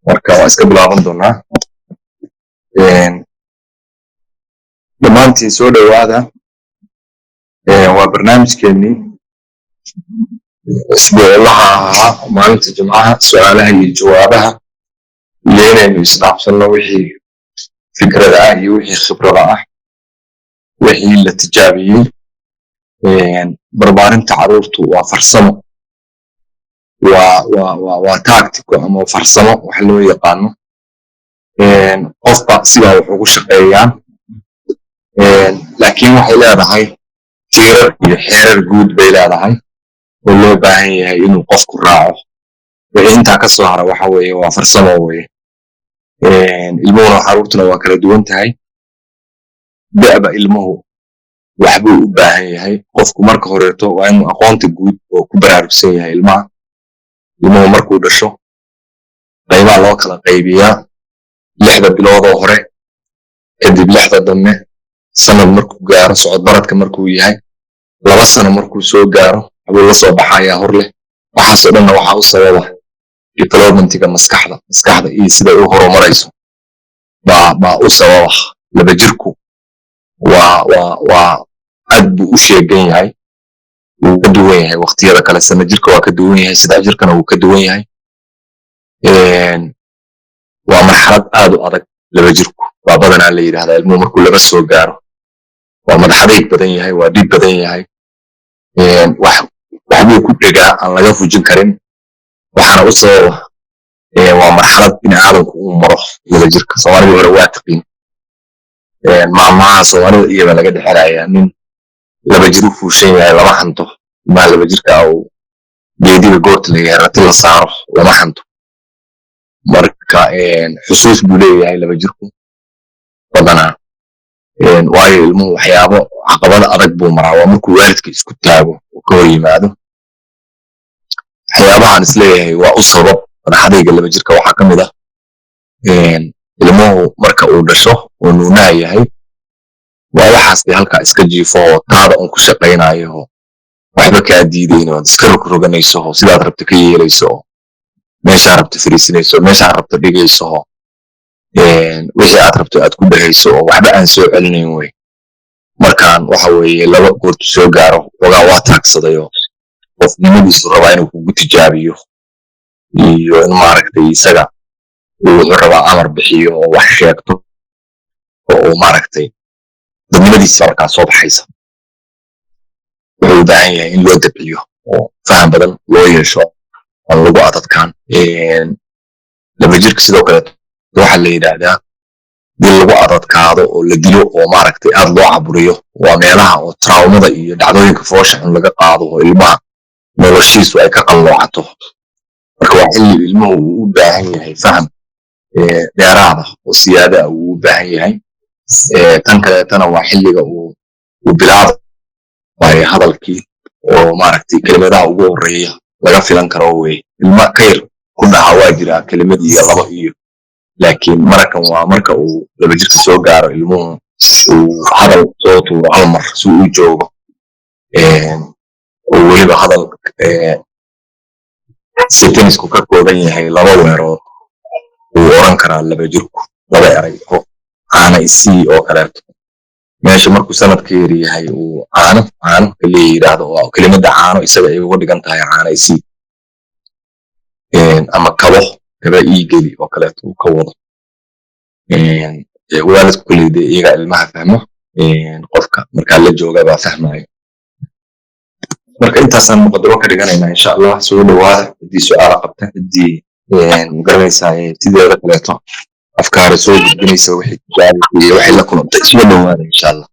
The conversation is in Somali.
marka waa iska bilaaban doonaa. dhammaantiin soo dhowaada. waa barnaamijkeennii isbuuclaha ahaa maalinta jimcaha, su-aalaha iyo jawaabaha, iyo inaynu isdhaafsanno wixii fikrada ah iyo wixii khibrada ah, wixii la tijaabiyey. barbaarinta carruurtu waa farsamo, waa tactico ama farsamo wax loo yaqaano. qofba sidaa wuxuu ugu shaqeeyaa, laakiin waxay leedahay tiirar iyo xeerar guud bay leedahay oo loo baahan yahay inuu qofku raaco. wixii intaa ka soo hara waxa weeye waa farsamo weye. ilmuhuna carruurtuna waa kala duwan tahay. da'ba ilmuhu waxbuu u baahan yahay. qofku marka horeeto waa inuu aqoonta guud oo ku baraarugsan yahay ilmuhu markuu dhasho qaybaha loo kala qaybiyaa 6 biloodoo hore, kadib 6 dambe, sanad markuu gaaro, socod baradka markuu yahay, 2 sano markuu soo gaaro waxbuu la soo baxayaa hor leh. waxaasoo dhanna waxaa u sababa developmentiga maskaxda iyo siday u horumarayso baa u sababa. 2 jirku waa aad buu u sheegan yahay, wuu ka duwan yahay waqtiyada kale. sana jirka waa ka duwan yahay, 3 jirkana wuu ka duwan yahay. waa marxalad aad u adag 2 jirku. waa badanaa la yidhahdaa ilmuhu markuu 2 soo gaaro waa madaxadayg badan yahay, waa dhib badan yahay. waxbuu ku dhegaa aan laga fujin karin. waxaana u sababa waa marxalad bini'aadanku uu maro 2 jirka. soomaalidii hore waa taqiin. maamaha soomaalida iyaba laga dhexelayaa nin 2 jir u fuushan yahay lama hanto. ilmaha 2 jirka uu geediga goorta laga yarati la saaro lama hanto. marka xusuus buu leeyahay 2 jirku badanaa. waayo ilmuhu waxyaabo caqabada adag buu maraa. waa markuu waalidka isku taago oo ka hor yimaado. waxyaabahaan isleeyahay waa u sabab madaxadayga 2 jirka waxaa ka mid ah ilmuhu marka uu dhasho oo nuunaha yahay waa waxaas dee halkaa iska jiifo oo taada un ku shaqaynayo oo waxba kaa diidayno ood iska rogroganayso oo sidaad rabta ka yeelayso oo meeshaa rabta fariisinayso, meeshaa rabta dhigayso oo wixii aad rabto aad ku dhehayso oo waxba aan soo celinayn wey. markaan waxa weeye 2 goortu soo gaaro xogaa waa taagsadayoo qofnimadiisu rabaa inuu kugu tijaabiyo, iyo in maaragtay isaga wuxuu rabaa amar bixiyo oo wax sheegto oo maaragtay dadnimadiisa markaa soo baxaysa. wuxuu u baahan yahay in loo dabciyo oo faham badan loo yeesho aan lagu adadkaan. 2 jirka sidoo kale waxaa la yidhaahdaa dil lagu adadkaado oo la dilo oo maaragtay aad loo caburiyo waa meelaha oo traumada iyo dhacdooyinka foosha xun laga qaado oo ilmaha noloshiisu ay ka qalloocato. marka waa xilli ilmuhu uu u baahan yahay faham dheeraada oo siyaada uu u baahan yahay. tan kaleetana waa xilliga uu bilaabayo hadalkii oo maaragtay kelimadaha ugu horeeya laga filan karo wey. ilma ka yar ku dhaha waa jiraa kelimad iyo 2 iyo, laakiin markan waa marka uu 2 jirka soo gaaro ilmuhu uu hadal soo tuuro hal mar si uu joogo. oo weliba hadal sentenisku ka kooban yahay 2 weerood uu oran karaa 2 jirku 2 eray oo caana isii oo kaleeto. meesha markuu sanadka yar yahay uu caano kale yidhaahdo oo kelimada caano isaga ay uga dhigan tahay caana isii, ama kaba ii geli oo kaleeto uu ka wado. waalidku kuleyde iyagaa ilmaha fahmo, qofka markaa la jooga baa fahmayo. marka intaasaan muqadimo ka dhiganaynaa insha allah. soo dhowaada. haddii su-aala qabta, haddii magaranaysaa sideeda kaleeto afkaara soo gudbinaysa wixii tijaabay iyo waxay la kulantay, soo dhowaada insha allah.